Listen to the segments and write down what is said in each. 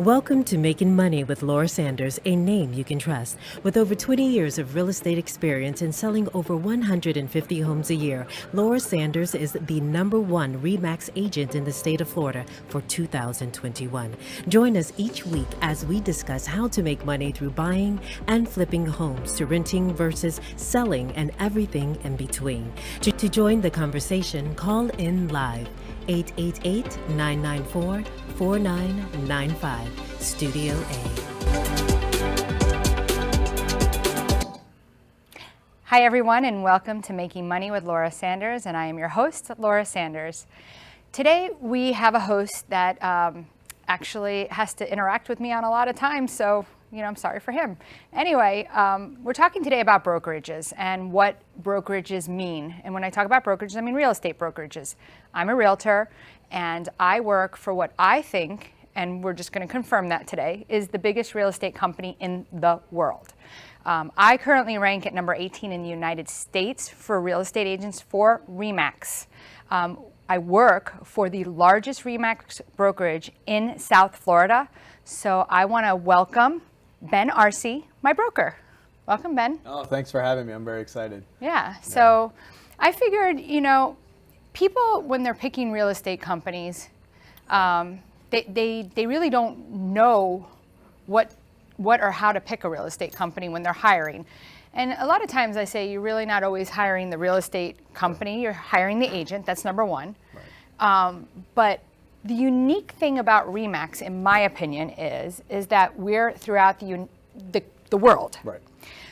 Welcome to Making Money with Laura Sanders, a name you can trust. With over 20 years of real estate experience and selling over 150 homes a year, Laura Sanders is the #1 RE/MAX agent in the state of Florida for 2021. Join us each week as we discuss how to make money through buying and flipping homes, to renting versus selling, and everything in between. To join the conversation, call in live 888-994-4995, Studio A. Hi everyone, and welcome to Making Money with Laura Sanders, and I am your host, Laura Sanders. Today we have a host that actually has to interact with me on a lot of times, so I'm sorry for him. Anyway, we're talking today about brokerages and what brokerages mean. And when I talk about brokerages, I mean real estate brokerages. I'm a realtor, and I work for what I think, and we're just going to confirm that today, is the biggest real estate company in the world. I currently rank at number 18 in the United States for real estate agents for RE/MAX. I work for the largest RE/MAX brokerage in South Florida, so I want to welcome Ben Arce, my broker. Welcome, Ben. Oh, thanks for having me. I'm very excited. Yeah. So I figured, people, when they're picking real estate companies, they really don't know what or how to pick a real estate company when they're hiring. And a lot of times I say you're really not always hiring the real estate company. You're hiring the agent. That's number one. Right. But the unique thing about RE/MAX, in my opinion, is that we're throughout the world. Right.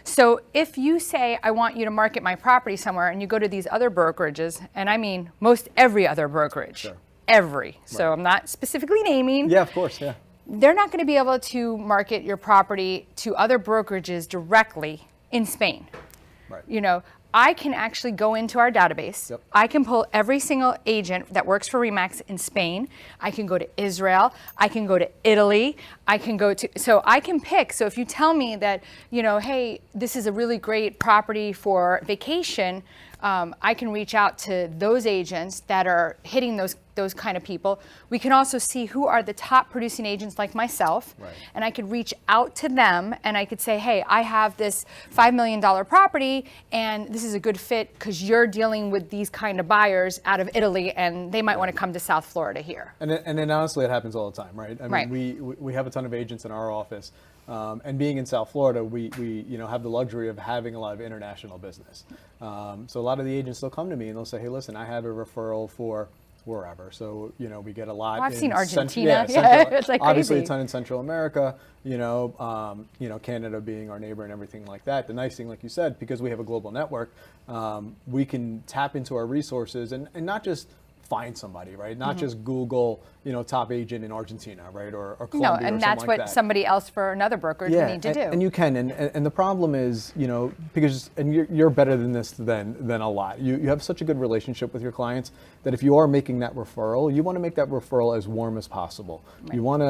So if you say, I want you to market my property somewhere, and you go to these other brokerages, and I mean most every other brokerage, sure. Every. So I'm not specifically naming. Yeah, of course, yeah. They're not going to be able to market your property to other brokerages directly in Spain. Right. I can actually go into our database. Yep. I can pull every single agent that works for RE/MAX in Spain. I can go to Israel. I can go to Italy. So I can pick. So if you tell me that, hey, this is a really great property for vacation, I can reach out to those agents that are hitting those kind of people. We can also see who are the top producing agents like myself, right. And I could reach out to them and I could say, hey, I have this $5 million property and this is a good fit because you're dealing with these kind of buyers out of Italy and they might want to come to South Florida here. And then honestly, it happens all the time, right? I mean, right. we have a ton of agents in our office. And being in South Florida, we have the luxury of having a lot of international business. So a lot of the agents, they'll come to me and they'll say, hey, listen, I have a referral for wherever. So, we get a lot. I've seen Argentina. It's like obviously crazy. a ton in Central America, Canada being our neighbor and everything like that. The nice thing, like you said, because we have a global network, we can tap into our resources and not just find somebody, right? Not just Google, top agent in Argentina, right? Or Colombia. No, and that's like what that. somebody else for another brokerage would need to do. And you can, and the problem is, because you're better than this than a lot. You have such a good relationship with your clients that if you are making that referral, you want to make that referral as warm as possible. Right. You want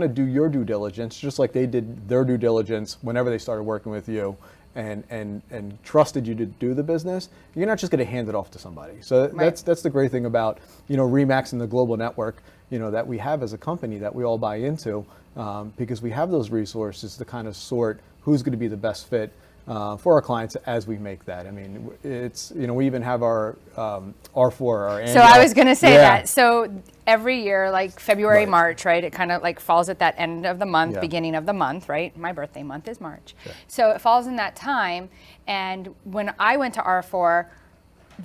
to do your due diligence, just like they did their due diligence whenever they started working with you. And trusted you to do the business. You're not just going to hand it off to somebody. So right. that's the great thing about RE/MAX and the global network that we have as a company that we all buy into, because we have those resources to kind of sort who's going to be the best fit for our clients as we make that. I mean, it's we even have our R4, our annual. So I was going to say that. So every year, like February, right. March, right? It kind of like falls at that end of the month, beginning of the month, right? My birthday month is March. Sure. So it falls in that time. And when I went to R4,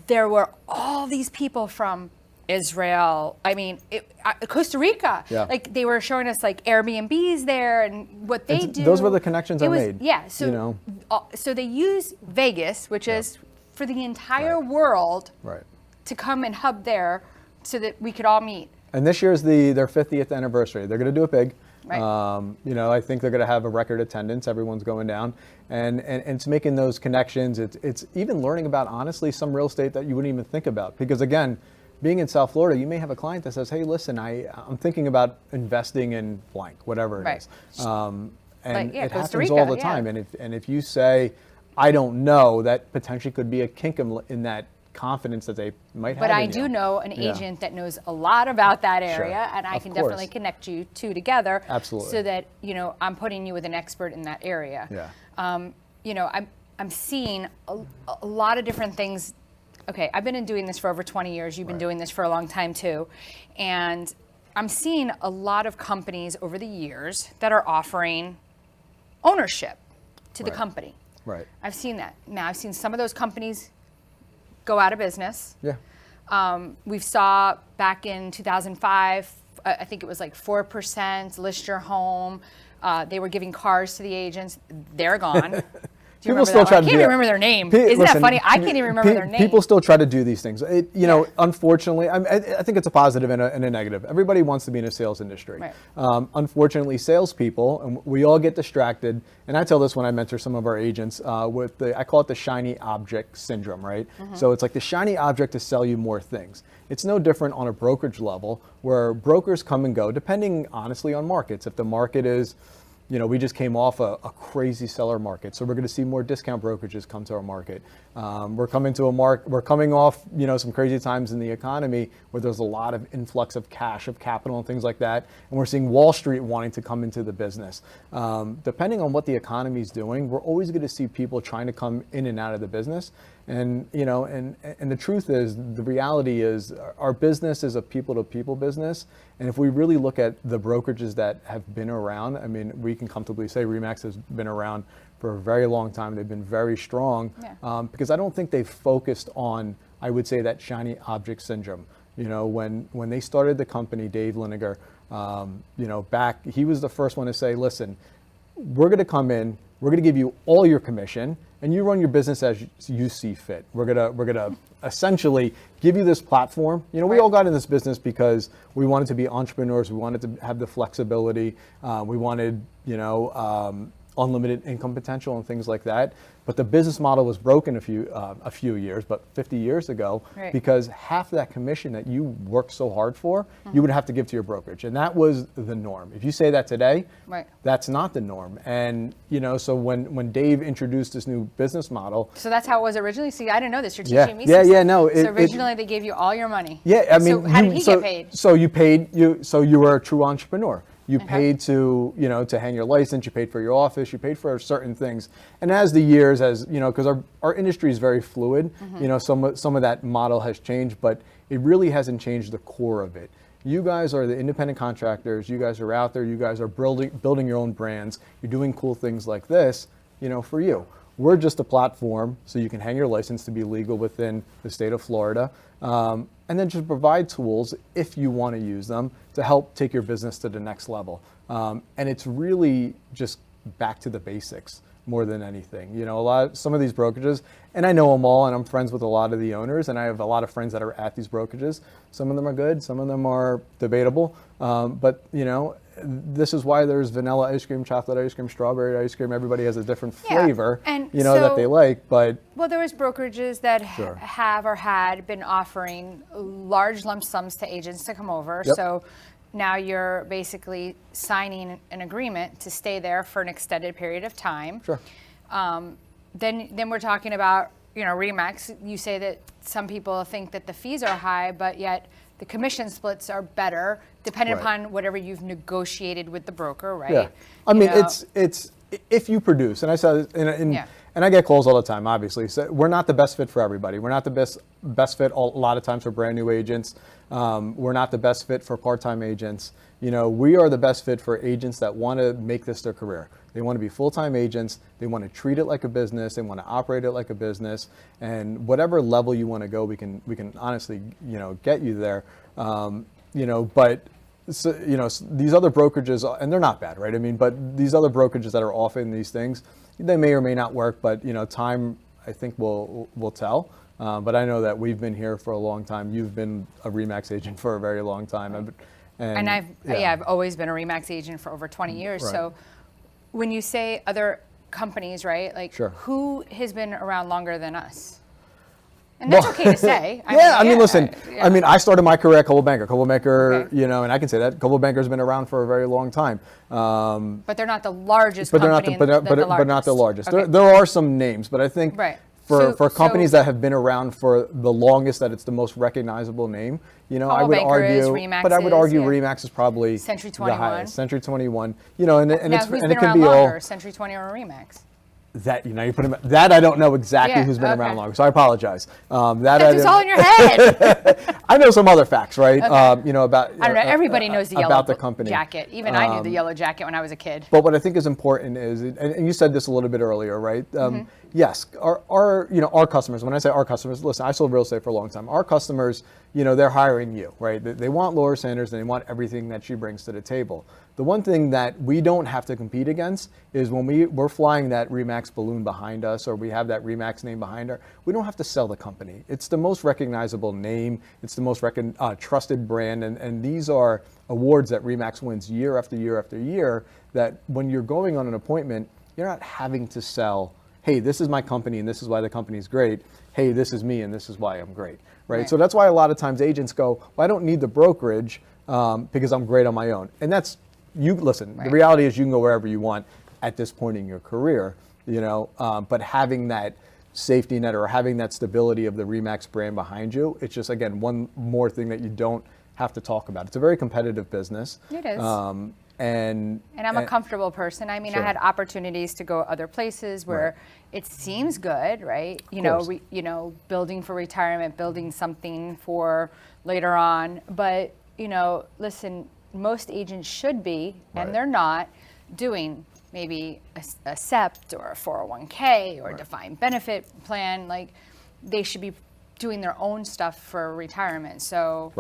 there were all these people from Israel, Costa Rica. Yeah. Like they were showing us like Airbnbs there and what they do. Those were the connections I made. Yeah. So, so they use Vegas, which is for the entire world, right. to come and hub there so that we could all meet. And this year is their 50th anniversary. They're going to do it big. Right. I think they're going to have a record attendance. Everyone's going down, and it's making those connections. It's even learning about, honestly, some real estate that you wouldn't even think about. Because again, being in South Florida, you may have a client that says, hey, listen, I'm thinking about investing in blank, whatever it is. And it happens all the time. And if you say, I don't know, that potentially could be a kink in that confidence that they might have. But I in do you. know an Yeah. agent that knows a lot about that area, and I Of can course. definitely connect you two together. Absolutely. So that, you know, I'm putting you with an expert in that area. Yeah. You know, I'm seeing a lot of different things. Okay, I've been doing this for over 20 years. You've been doing this for a long time too. And I'm seeing a lot of companies over the years that are offering ownership to the company. Right. I've seen that. Now, I've seen some of those companies go out of business. Yeah. We saw back in 2005, I think it was like 4%, list your home. They were giving cars to the agents. They're gone. Do you People remember still that try one? to I do can't even that. remember their name. Isn't that Listen, funny? I can't even remember their name. People still try to do these things. You know, unfortunately, I think it's a positive and a negative. Everybody wants to be in a sales industry. Right. Unfortunately, salespeople, and we all get distracted. And I tell this when I mentor some of our agents with I call it the shiny object syndrome, right? So it's like the shiny object to sell you more things. It's no different on a brokerage level where brokers come and go, depending honestly on markets. If the market is, you know, we just came off a crazy seller market, so we're going to see more discount brokerages come to our market. We're coming off, you know, some crazy times in the economy where there's a lot of influx of cash, of capital, and things like that. And we're seeing Wall Street wanting to come into the business. Depending on what the economy is doing, we're always going to see people trying to come in and out of the business. And you know, and the truth is, the reality is, our business is a people-to-people business. And if we really look at the brokerages that have been around, I mean, we can comfortably say RE/MAX has been around for a very long time. They've been very strong because I don't think they've focused on, I would say, that shiny object syndrome. You know, when they started the company, Dave Liniger, you know, back, he was the first one to say, listen, we're going to come in, we're going to give you all your commission, and you run your business as you see fit. We're gonna essentially give you this platform. You know, we all got in this business because we wanted to be entrepreneurs. We wanted to have the flexibility. We wanted, you know, unlimited income potential and things like that. But the business model was broken a few years, but 50 years ago, because half that commission that you worked so hard for, you would have to give to your brokerage, and that was the norm. If you say that today, that's not the norm. And you know, so when Dave introduced this new business model, so that's how it was originally. See, I didn't know this. You're teaching me. No. So originally they gave you all your money. Yeah, I mean, so how did he get paid? So you were a true entrepreneur. You paid to, you know, to hang your license, you paid for your office, you paid for certain things. And as the years, as you know, because our industry is very fluid, you know, some of that model has changed, but it really hasn't changed the core of it. You guys are the independent contractors, you guys are out there, you guys are building your own brands, you're doing cool things like this, you know, for you. We're just a platform so you can hang your license to be legal within the state of Florida. And then just provide tools, if you want to use them, to help take your business to the next level. And it's really just back to the basics more than anything. You know, some of these brokerages, and I know them all, and I'm friends with a lot of the owners, and I have a lot of friends that are at these brokerages. Some of them are good, some of them are debatable. But you know, this is why there's vanilla ice cream, chocolate ice cream, strawberry ice cream. Everybody has a different flavor, and you know, that they like. But well, there was brokerages that have or had been offering large lump sums to agents to come over. So now you're basically signing an agreement to stay there for an extended period of time. Then we're talking about, you know, RE/MAX. You say that some people think that the fees are high, but yet the commission splits are better, depending upon whatever you've negotiated with the broker, right? Yeah, I mean, it's if you produce, and I said, and I get calls all the time. Obviously, so we're not the best fit for everybody. We're not the best fit a lot of times for brand new agents. We're not the best fit for part-time agents. You know, we are the best fit for agents that want to make this their career. They want to be full-time agents. They want to treat it like a business. They want to operate it like a business. And whatever level you want to go, we can honestly, you know, get you there. You know, but so, you know, these other brokerages, and they're not bad, right? I mean, but these other brokerages that are offering these things, they may or may not work. But you know, time, I think, will tell. But I know that we've been here for a long time. You've been a RE/MAX agent for a very long time. And I've always been a RE/MAX agent for over 20 years. So when you say other companies, right, like who has been around longer than us? And that's okay to say. I mean, listen, I mean, I started my career at Coldwell Banker, you know, and I can say that Coldwell Banker's been around for a very long time. But they're not the largest but company. But not the largest. Okay. There are some names, but I think for companies that have been around for the longest, that it's the most recognizable name. You know, I would argue, but I would argue Remax is probably Century the 21. highest. Century 21. You know, and Now, it's who's and been it can around be longer, all Century 20 or Remax? that, you know, you put them that I don't know exactly Yeah, who's been okay. around longer, so I apologize. It's all in your head. I know some other facts, right? Okay. You know, about I don't know. Everybody knows the yellow about the company jacket. Even I knew the yellow jacket when I was a kid. But what I think is important is, and you said this a little bit earlier, right? Yes, our customers. When I say our customers, listen, I sold real estate for a long time. Our customers, you know, they're hiring you, right? They want Laura Sanders, and they want everything that she brings to the table. The one thing that we don't have to compete against is when we're flying that Remax balloon behind us, or we have that Remax name behind her, we don't have to sell the company. It's the most recognizable name. It's the most trusted brand. And these are awards that Remax wins year after year after year, that when you're going on an appointment, you're not having to sell, hey, this is my company and this is why the company's great. Hey, this is me and this is why I'm great, right? So that's why a lot of times agents go, well, I don't need the brokerage because I'm great on my own. And that's, listen, the reality is you can go wherever you want at this point in your career, you know, but having that safety net or having that stability of the Remax brand behind you, it's just, again, one more thing that you don't have to talk about. It's a very competitive business. It is. And I'm a comfortable person. I mean, I had opportunities to go other places where it seems good, right? You know, building for retirement, building something for later on. But, you know, listen, most agents should be, and they're not, doing maybe a SEPT or a 401k or a defined benefit plan. Like, they should be doing their own stuff for retirement. So,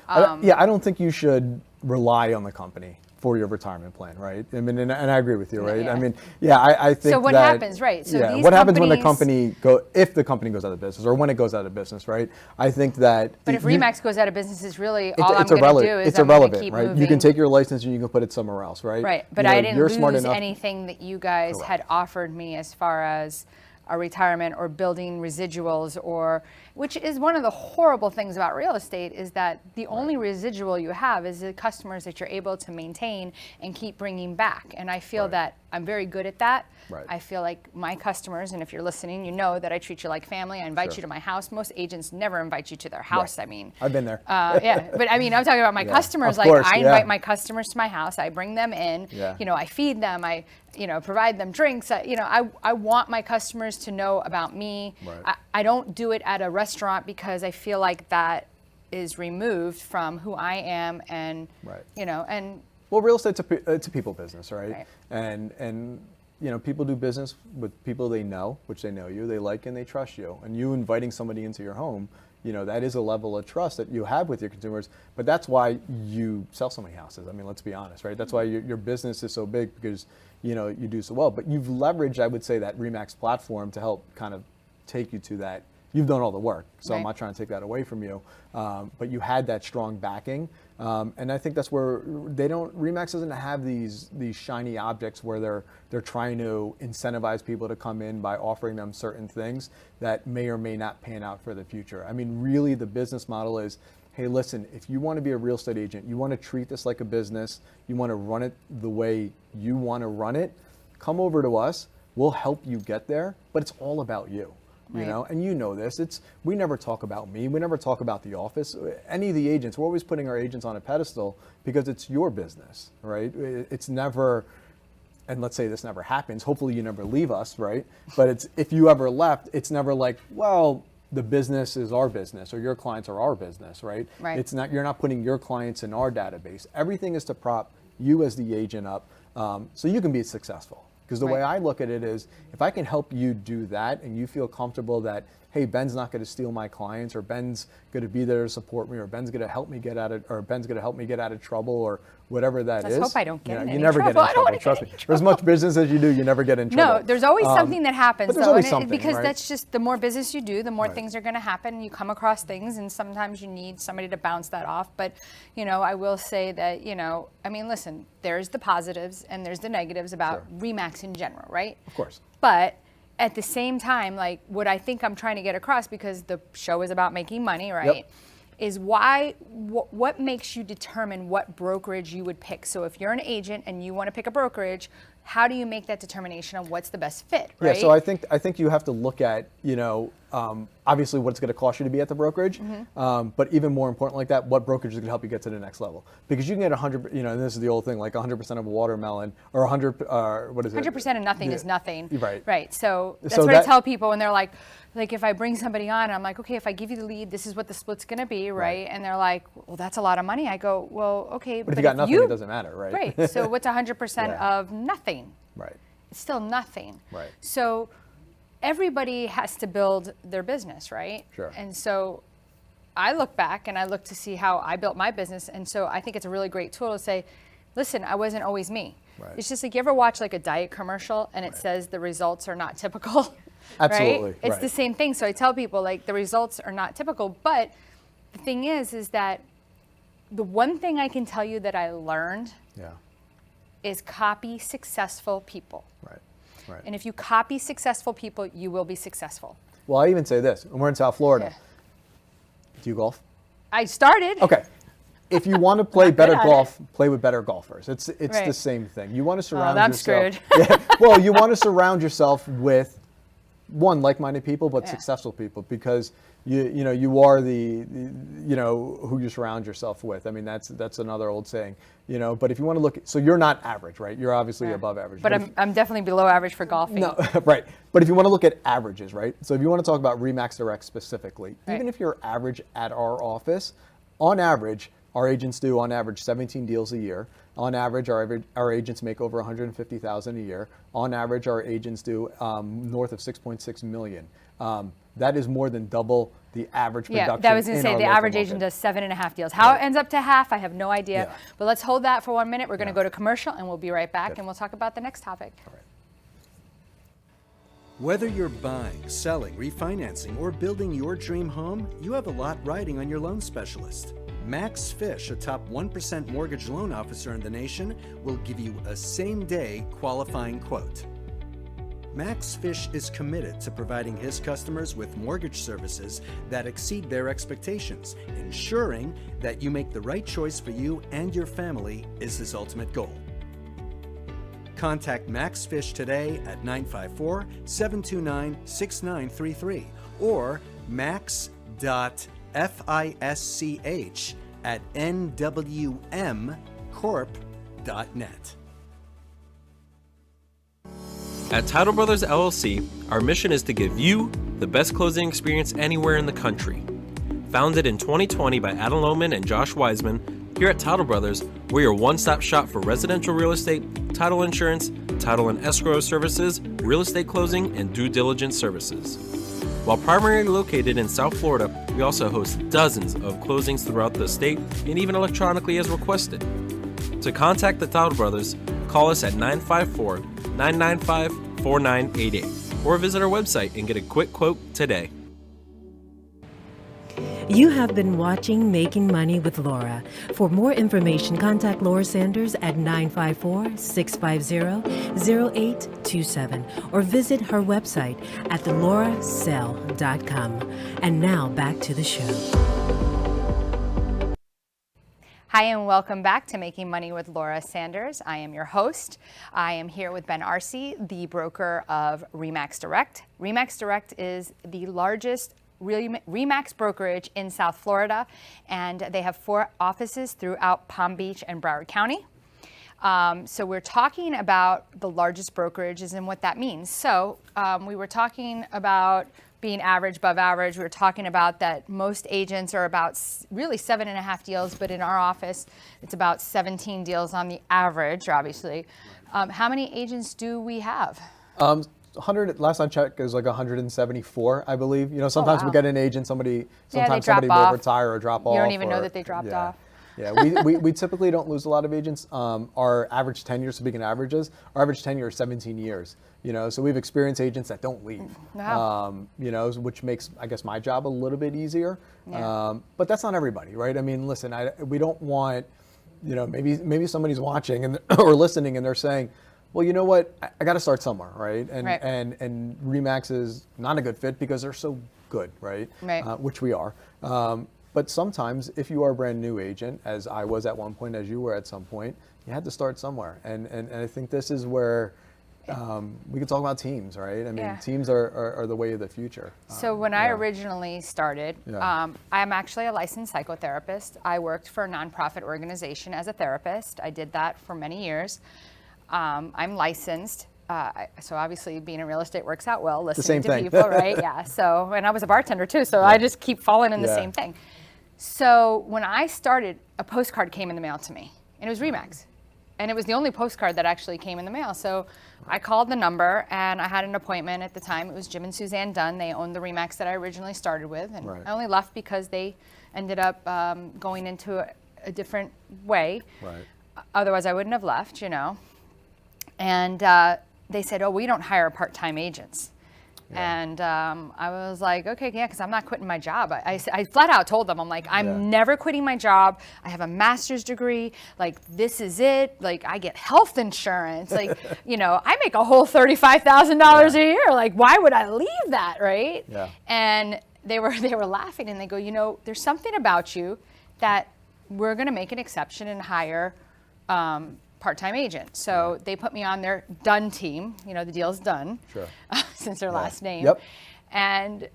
I don't think you should rely on the company for your retirement plan, right? I mean, and I agree with you, right? Yeah. I mean, I think. So what happens, right? So these what happens when the company if the company goes out of business, or when it goes out of business, right? I think that. But if Remax goes out of business, is really all I'm it's going to do is it's I'm going to irrelevant, keep right? moving. You can take your license and you can put it somewhere else, right? Right, but I didn't lose anything that you guys had offered me as far as a retirement or building residuals, or which is one of the horrible things about real estate, is that the only residual you have is the customers that you're able to maintain and keep bringing back. And I feel that I'm very good at that. I feel like my customers, and if you're listening, you know that I treat you like family. I invite you to my house. Most agents never invite you to their house. I mean, I've been there. But I mean, I'm talking about my customers. Like, I invite my customers to my house. I bring them in. You know, I feed them. I, you know, provide them drinks. I want my customers to know about me. I don't do it at a restaurant because I feel like that is removed from who I am, and you know, and well, real estate's it's a people business, right? And you know, people do business with people they know, which they know you, they like, and they trust you. And you inviting somebody into your home, you know, that is a level of trust that you have with your consumers. But that's why you sell so many houses. I mean, let's be honest, right? That's why your business is so big, because, you know, you do so well. But you've leveraged, I would say, that Remax platform to help kind of take you to that. You've done all the work, so I'm not trying to take that away from you. But you had that strong backing. And I think that's where Remax doesn't have these shiny objects where they're trying to incentivize people to come in by offering them certain things that may or may not pan out for the future. I mean, really the business model is, hey, listen, if you want to be a real estate agent, you want to treat this like a business, you want to run it the way you want to run it, come over to us, we'll help you get there, but it's all about you. You know, and you know this. We never talk about me. We never talk about the office. Any of the agents, we're always putting our agents on a pedestal because it's your business, right? It's never, and let's say this never happens. Hopefully you never leave us, right? But if you ever left, it's never like, well, the business is our business or your clients are our business, right? It's not. You're not putting your clients in our database. Everything is to prop you as the agent up so you can be successful. Because the way I look at it is, if I can help you do that and you feel comfortable that, hey, Ben's not going to steal my clients, or Ben's going to be there to support me, or Ben's going to help me get out of, or Ben's going to help me get out of trouble, or whatever that is. Let's hope I don't get in any you never trouble. get in trouble. Trust me. For as much business as you do, you never get in trouble. No, there's always something that happens, but there's though, always and something, because right? that's just the more business you do, the more things are going to happen. You come across things, and sometimes you need somebody to bounce that off. But you know, I will say that, you know, I mean, listen, there's the positives and there's the negatives about Remax in general, right? Of course. But at the same time, like, what I think I'm trying to get across, because the show is about making money, right? Is what makes you determine what brokerage you would pick. So if you're an agent and you want to pick a brokerage, how do you make that determination on what's the best fit, right? Yeah, so I think you have to look at, obviously what it's going to cost you to be at the brokerage, but even more important like that, what brokerage is going to help you get to the next level? Because you can get 100, and this is the old thing, like 100% of a watermelon, or 100, what is it? 100% of nothing is nothing. Right. Right. So that's So what I that- tell people when they're like if I bring somebody on, I'm like, okay, if I give you the lead, this is what the split's going to be, right? And they're like, well, that's a lot of money. I go, well, okay, But if you got nothing, it doesn't matter, right? Right. So what's 100% Yeah. of nothing? Right. It's still nothing. Right. So everybody has to build their business, right? Sure. And so I look back and I look to see how I built my business. And so I think it's a really great tool to say, listen, I wasn't always me. Right. It's just like, you ever watch like a diet commercial and it says the results are not typical? Absolutely. Right? It's the same thing. So I tell people like the results are not typical, but the thing is that the one thing I can tell you that I learned is copy successful people. Right. Right. And if you copy successful people, you will be successful. Well, I even say this, and we're in South Florida. Yeah. Do you golf? I started. Okay. If you want to play better at golf, play with better golfers. It's Right. the same thing. You want to surround I'm yourself. screwed. Yeah. Well, you want to surround yourself with like-minded people, but successful people, because you are the who you surround yourself with. I mean, that's another old saying. But if you want to look, so you're not average, right? You're obviously above average. But I'm definitely below average for golfing. No, right. But if you want to look at averages, right? So if you want to talk about RE/MAX Direct specifically, Right. even if you're average at our office, on average, our agents do on average 17 deals a year. On average, our agents make over 150,000 a year. On average, our agents do north of 6.6 million. That is more than double the average production. Yeah, that was going to in say our the local average agent market. does 7.5 deals. How it ends up to half, I have no idea. Yeah. But let's hold that for 1 minute. We're going to Yeah. go to commercial and we'll be right back Good. and we'll talk about the next topic. All right. Whether you're buying, selling, refinancing, or building your dream home, you have a lot riding on your loan specialist. Max Fish, a top 1% mortgage loan officer in the nation, will give you a same-day qualifying quote. Max Fish is committed to providing his customers with mortgage services that exceed their expectations. Ensuring that you make the right choice for you and your family is his ultimate goal. Contact Max Fish today at 954-729-6933 or max.fisch@nwmcorp.net. At Title Brothers LLC, our mission is to give you the best closing experience anywhere in the country. Founded in 2020 by Adam Lohman and Josh Wiseman, here at Title Brothers, we're your one-stop shop for residential real estate, title insurance, title and escrow services, real estate closing, and due diligence services. While primarily located in South Florida, we also host dozens of closings throughout the state and even electronically as requested. To contact the Title Brothers, call us at 954-995-4988 or visit our website and get a quick quote today. You have been watching Making Money with Laura. For more information, contact Laura Sanders at 954-650-0827 or visit her website at theloracell.com. And now back to the show. Hi, and welcome back to Making Money with Laura Sanders. I am your host. I am here with Ben Arce, the broker of RE/MAX Direct. RE/MAX Direct is the largest RE/MAX brokerage in South Florida, and they have 4 offices throughout Palm Beach and Broward County. So we're talking about the largest brokerages and what that means. So we were talking about being average, above average. We were talking about that most agents are about really 7.5 deals, but in our office, it's about 17 deals on the average, obviously. How many agents do we have? 100. Last I checked, it was like 174, I believe. Sometimes wow. we get an agent, somebody drop will off. retire or drop off. You don't even know or- that they dropped yeah. off. Yeah, we typically don't lose a lot of agents. Our average tenure, speaking of averages, our average tenure is 17 years. So we've experienced agents that don't leave. Wow. Which makes, I guess, my job a little bit easier. Yeah. But that's not everybody, right? I mean, listen, we don't want, maybe somebody's watching and or listening and they're saying, well, you know what? I got to start somewhere, right? And RE/MAX is not a good fit because they're so good, right? Right. Which we are. But sometimes, if you are a brand new agent, as I was at one point, as you were at some point, you had to start somewhere. And I think this is where we can talk about teams, right? I mean, Yeah. teams are the way of the future. So when I originally started, Yeah. I'm actually a licensed psychotherapist. I worked for a nonprofit organization as a therapist. I did that for many years. I'm licensed. So obviously being in real estate works out well, listening same to thing. people, right? Yeah. So, and I was a bartender too, so I just keep falling in the Yeah. same thing. So when I started, a postcard came in the mail to me, and it was RE/MAX. And it was the only postcard that actually came in the mail. So I called the number, and I had an appointment at the time. It was Jim and Suzanne Dunn. They owned the RE/MAX that I originally started with. And Right. I only left because they ended up going into a different way. Right. Otherwise, I wouldn't have left, And they said, oh, we don't hire part-time agents. And I was like, okay, yeah, because I'm not quitting my job. I flat out told them, I'm like, I'm never quitting my job. I have a master's degree. Like, this is it. Like, I get health insurance. Like, I make a whole $35,000 a year. Like, why would I leave that, right? Yeah. And they were laughing, and they go, there's something about you that we're going to make an exception and hire part-time agent. So they put me on their done team. The deal's done. Sure. Since their last name. Yep. And,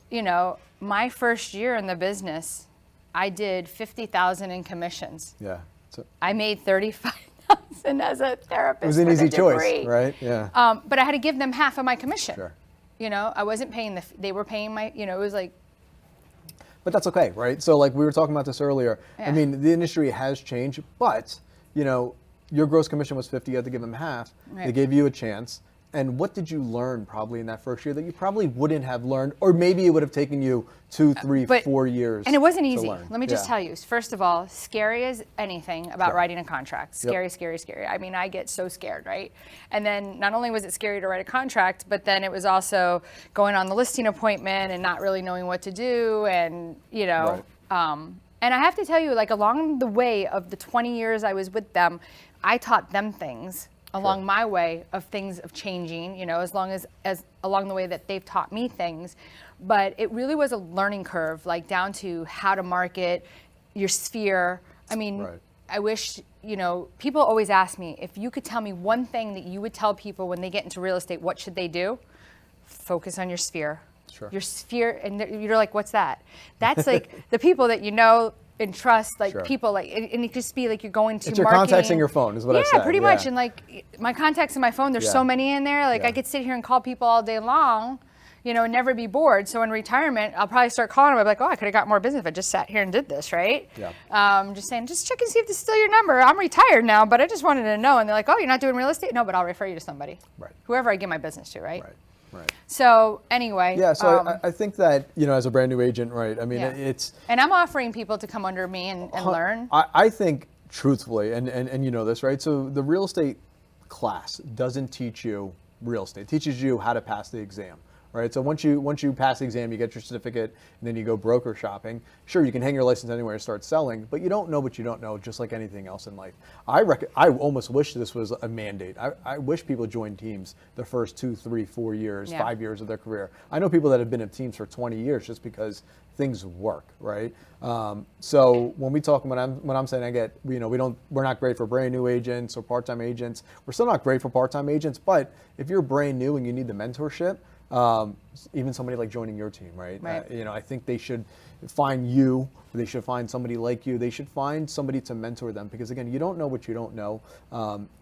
my first year in the business, I did 50,000 in commissions. Yeah. So I made 35,000 as a therapist. it was an with a easy choice, degree. right? Yeah. But I had to give them half of my commission. Sure. I wasn't paying they were paying my, it was like. But that's okay, right? So like we were talking about this earlier. Yeah. I mean, the industry has changed, but your gross commission was 50, you had to give them half. Right. They gave you a chance. And what did you learn probably in that first year that you probably wouldn't have learned, or maybe it would have taken you 2, 3, 4 years? And it wasn't to easy. learn? Let me just tell you. First of all, scary as anything about Sure. writing a contract. Scary, scary, scary. I mean, I get so scared, right? And then not only was it scary to write a contract, but then it was also going on the listing appointment and not really knowing what to do, and Right. and I have to tell you, like along the way of the 20 years I was with them, I taught them things along my way of things of changing, as long as along the way that they've taught me things. But it really was a learning curve, like down to how to market your sphere. I mean, Right. I wish, people always ask me, if you could tell me one thing that you would tell people when they get into real estate, what should they do? Focus on your sphere. Sure. Your sphere, and you're like, what's that? That's like the people that you know and trust, like Sure. people, like, and it just be like you're going to It's your marketing. contacts in your phone is what I said. Yeah, pretty much. And like my contacts in my phone, there's so many in there. Like I could sit here and call people all day long, and never be bored. So in retirement, I'll probably start calling them. I'll be like, oh, I could have got more business if I just sat here and did this, right? Yeah. Just saying, just check and see if this is still your number. I'm retired now, but I just wanted to know. And they're like, oh, you're not doing real estate? No, but I'll refer you to somebody. Right. Whoever I give my business to, right? Right. Right. So anyway. Yeah, so I think that, as a brand new agent, right, I mean, Yeah. it's... And I'm offering people to come under me and learn. I think, truthfully, and you know this, right, so the real estate class doesn't teach you real estate. It teaches you how to pass the exam, right? So once you pass the exam, you get your certificate, and then you go broker shopping. Sure, you can hang your license anywhere and start selling, but you don't know what you don't know, just like anything else in life. I almost wish this was a mandate. I wish people joined teams the first 2, 3, 4 years, 5 years of their career. I know people that have been in teams for 20 years just because things work, right? So when we talk, when I'm saying we're not great for brand new agents or part-time agents. We're still not great for part-time agents, but if you're brand new and you need the mentorship, even somebody like joining your team, right? Right. I think they should find you. They should find somebody like you. They should find somebody to mentor them, because again, you don't know what you don't know.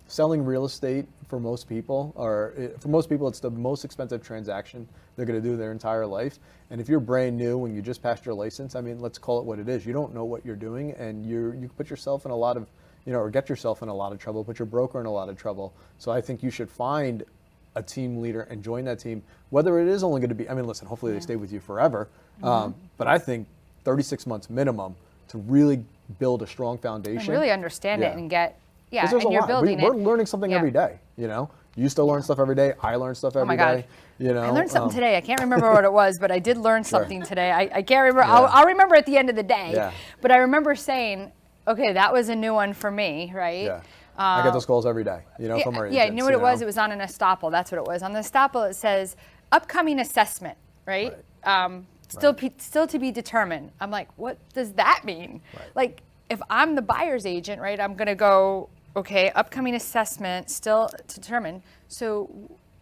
Selling real estate for most people, it's the most expensive transaction they're going to do their entire life. And if you're brand new and you just passed your license, I mean, let's call it what it is. You don't know what you're doing, and you put yourself in a lot of, or get yourself in a lot of trouble, put your broker in a lot of trouble. So I think you should find a team leader and join that team, whether it is only going to be, listen, hopefully they stay with you forever. But I think 36 months minimum to really build a strong foundation. And really understand it and get, 'Cause there's and a you're lot. building We're it. learning something every day, You still learn stuff every day. I learn stuff every my God. day. I learned something today. I can't remember what it was, but I did learn something today. I can't remember. I'll remember at the end of the day. Yeah. But I remember saying, okay, that was a new one for me, right? Yeah. I get those calls every day, from our agents. Yeah, you know what it was? It was on an estoppel. That's what it was. On the estoppel, it says upcoming assessment, right? Still to be determined. I'm like, what does that mean? Right. Like, if I'm the buyer's agent, right, I'm going to go Okay, upcoming assessment still to determine. So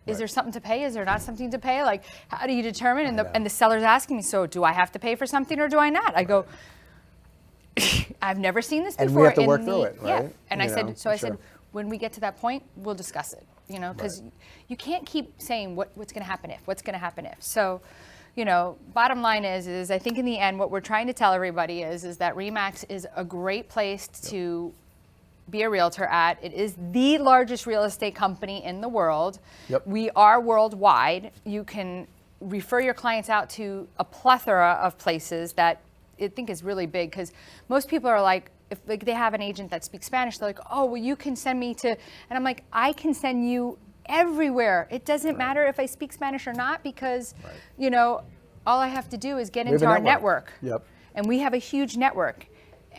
is there something to pay? Is there not something to pay? Like, how do you determine? And the seller's asking me, so do I have to pay for something or do I not? I go, I've never seen this before. And we have to work through it, right? Yeah. And I said, Sure. said, when we get to that point, we'll discuss it, because you can't keep saying what's going to happen if. So, bottom line is I think in the end, what we're trying to tell everybody is that RE/MAX is a great place to be a realtor at. It is the largest real estate company in the world. Yep. We are worldwide. You can refer your clients out to a plethora of places that I think is really big, because most people are like, if like they have an agent that speaks Spanish, they're like, oh, well, you can send me to, and I'm like, I can send you everywhere. It doesn't matter if I speak Spanish or not, because, all I have to do is get into our network. Yep. And we have a huge network.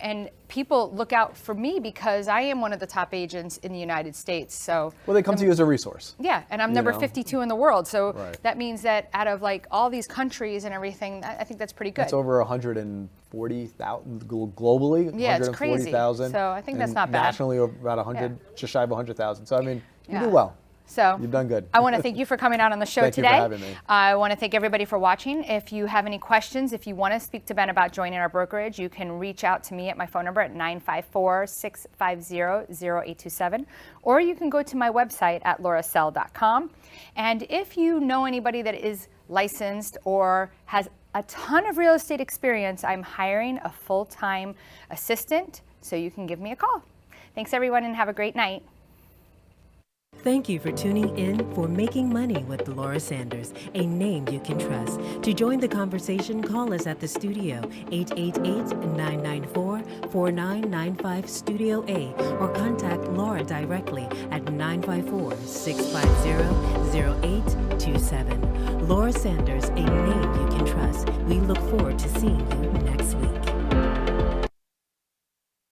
And people look out for me because I am one of the top agents in the United States. So Well, they come to you as a resource. yeah, and I'm number 52 in the world. So Right. that means that out of like all these countries and everything, I think that's pretty good. That's over 140,000 globally. Yeah, it's crazy. 140,000. So I think that's and not bad. Nationally, about 100, just shy of 100,000. So I mean, you Yeah. do well. So You've done good. I want to thank you for coming out on the show Thank you today. for having me. I want to thank everybody for watching. If you have any questions, if you want to speak to Ben about joining our brokerage, you can reach out to me at my phone number at 954-650-0827, or you can go to my website at laurasell.com. And if you know anybody that is licensed or has a ton of real estate experience, I'm hiring a full-time assistant, so you can give me a call. Thanks everyone, and have a great night. Thank you for tuning in for Making Money with Laura Sanders, a name you can trust. To join the conversation, call us at the studio, 888-994-4995 Studio A, or contact Laura directly at 954-650-0827. Laura Sanders, a name you can trust. We look forward to seeing you next week.